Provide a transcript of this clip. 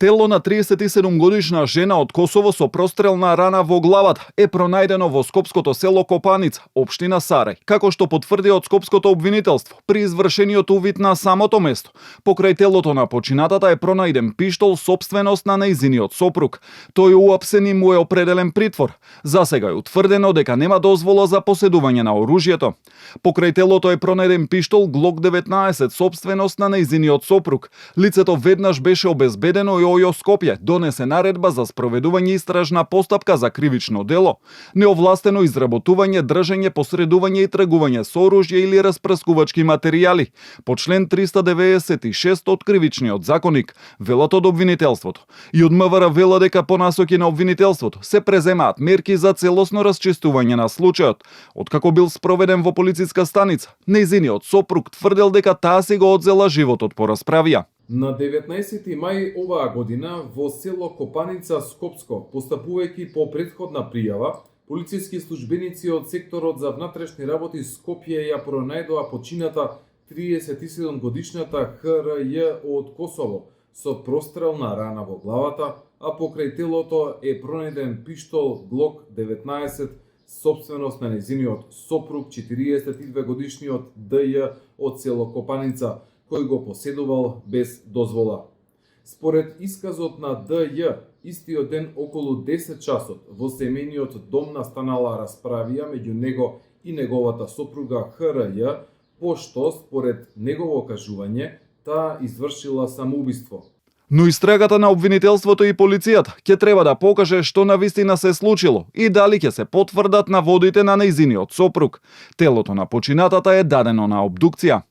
Тело на 37 годишна жена од Косово со прострелна рана во главата е пронајдено во скопското село Копаница, општина Сарај, како што потврди од скопското обвинителство при извршениот увид на самото место. Покрај телото на починатата е пронајден пиштол сопственост на нејзиниот сопруг. Тој уапсен и му е определен притвор. Засега е утврдено дека нема дозвола за поседување на оружјето. Покрај телото е пронајден пиштол Глок 19 сопственост на нејзиниот сопруг. Лицето веднаш беше обезбедено и ОЈО Скопје донесе наредба за спроведување истражна постапка за кривично дело, неовластено изработување, држење, посредување и тргување со оружје или распрскувачки материјали по член 396 од Кривичниот законник, велат од обвинителството. И од МВР вела дека по насоки на обвинителството се преземаат мерки за целосно расчистување на случајот. Откако бил спроведен во полициска станица, нејзиниот сопруг тврдел дека таа си го одзела животот по расправија. На 19 мај оваа година во село Копаница, Скопско, постапувајќи по претходна пријава, полициски службеници од секторот за внатрешни работи Скопје ја пронајдоа почината 37 годишната ХРЈ од Косово со прострелна рана во главата, а покрај телото е пронајден пиштол Глок 19 сопственост на нејзиниот сопруг 42 годишниот ДЈ од село Копаница, кој го поседувал без дозвола. Според исказот на ДЈ, истиот ден околу 10 часот во семејниот дом настанала расправија меѓу него и неговата сопруга ХРЈ, пошто според негово кажување таа извршила самоубиство. Но истрагата на обвинителството и полицијата ќе треба да покаже што навистина се случило и дали ќе се потврдат наводите на нејзиниот сопруг. Телото на починатата е дадено на обдукција.